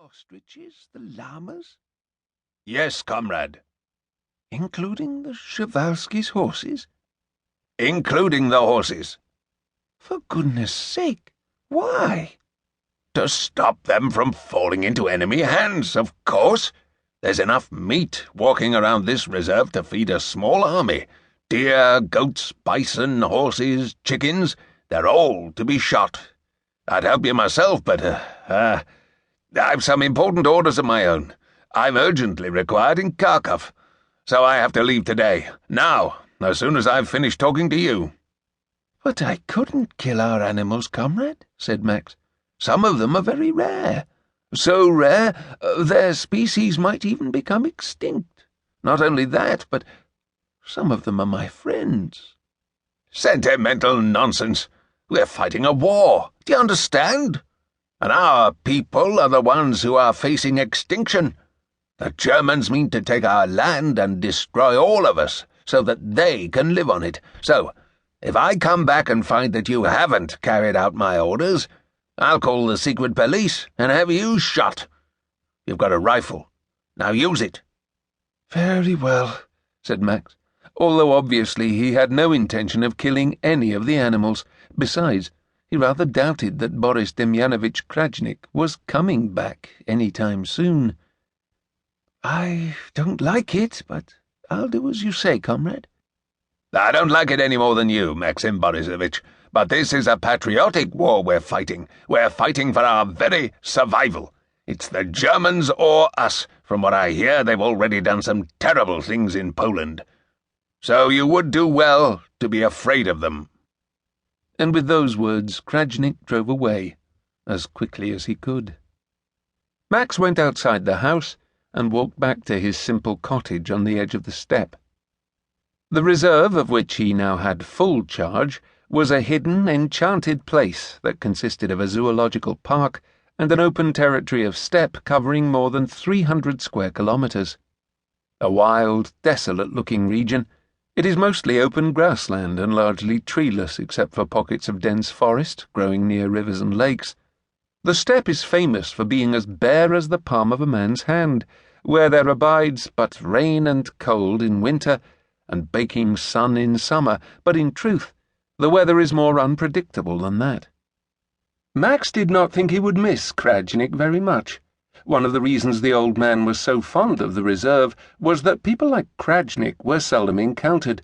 ostriches, the llamas? Yes, comrade. Including the Przewalski's horses? Including the horses. For goodness sake, why? To stop them from falling into enemy hands, of course. There's enough meat walking around this reserve to feed a small army. Deer, goats, bison, horses, chickens, they're all to be shot. I'd help you myself, but, I've some important orders of my own. I'm urgently required in Kharkov, so I have to leave today, now, as soon as I've finished talking to you. But I couldn't kill our animals, comrade, said Max. Some of them are very rare. So rare, their species might even become extinct. Not only that, but some of them are my friends. Sentimental nonsense. We're fighting a war, do you understand? And our people are the ones who are facing extinction. The Germans mean to take our land and destroy all of us, so that they can live on it. So, if I come back and find that you haven't carried out my orders, I'll call the secret police and have you shot. You've got a rifle. Now use it. Very well, said Max, although obviously he had no intention of killing any of the animals. Besides, he rather doubted that Boris Demyanovich Krajnik was coming back any time soon. I don't like it, but I'll do as you say, comrade. I don't like it any more than you, Maxim Borisovich, but this is a patriotic war we're fighting. We're fighting for our very survival. It's the Germans or us. From what I hear, they've already done some terrible things in Poland. So you would do well to be afraid of them. And with those words, Krajnik drove away, as quickly as he could. Max went outside the house and walked back to his simple cottage on the edge of the steppe. The reserve, of which he now had full charge, was a hidden, enchanted place that consisted of a zoological park and an open territory of steppe covering more than 300 square kilometres. A wild, desolate-looking region, it is mostly open grassland and largely treeless except for pockets of dense forest growing near rivers and lakes. The steppe is famous for being as bare as the palm of a man's hand, where there abides but rain and cold in winter and baking sun in summer, but in truth, the weather is more unpredictable than that. Max did not think he would miss Krajnik very much. One of the reasons the old man was so fond of the reserve was that people like Krajnik were seldom encountered.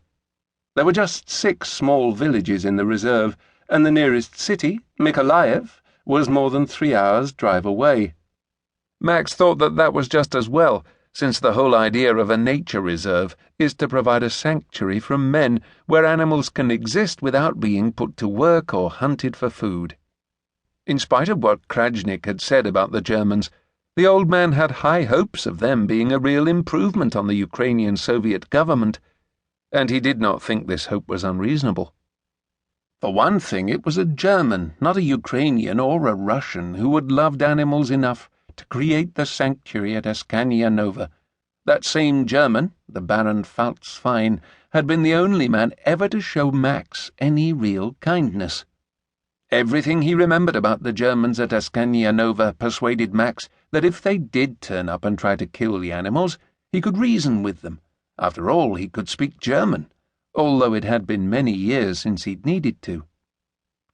There were just 6 small villages in the reserve, and the nearest city, Mykolaiv, was more than 3 hours' drive away. Max thought that was just as well, since the whole idea of a nature reserve is to provide a sanctuary from men where animals can exist without being put to work or hunted for food. In spite of what Krajnik had said about the Germans, the old man had high hopes of them being a real improvement on the Ukrainian Soviet government, and he did not think this hope was unreasonable. For one thing, it was a German, not a Ukrainian or a Russian, who had loved animals enough to create the sanctuary at Askania Nova. That same German, the Baron Faltzfein, had been the only man ever to show Max any real kindness. Everything he remembered about the Germans at Askania Nova persuaded Max that if they did turn up and try to kill the animals, he could reason with them. After all, he could speak German, although it had been many years since he'd needed to.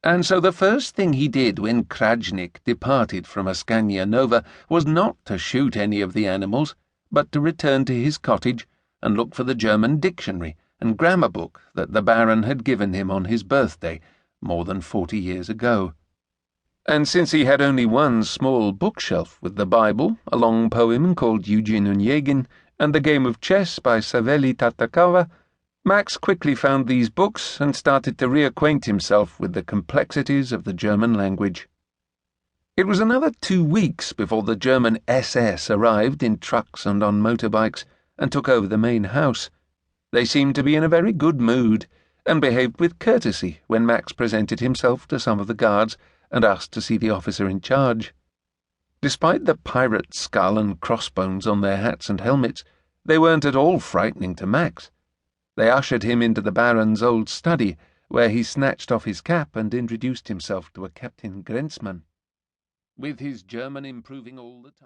And so the first thing he did when Krajnik departed from Askania Nova was not to shoot any of the animals, but to return to his cottage and look for the German dictionary and grammar book that the Baron had given him on his birthday more than 40 years ago. And since he had only one small bookshelf with the Bible, a long poem called Eugene Onegin, and the game of chess by Saveli Tartakova, Max quickly found these books and started to reacquaint himself with the complexities of the German language. It was another 2 weeks before the German SS arrived in trucks and on motorbikes and took over the main house. They seemed to be in a very good mood and behaved with courtesy when Max presented himself to some of the guards and asked to see the officer in charge. Despite the pirate skull and crossbones on their hats and helmets, they weren't at all frightening to Max. They ushered him into the Baron's old study, where he snatched off his cap and introduced himself to a Captain Grenzmann. With his German improving all the time.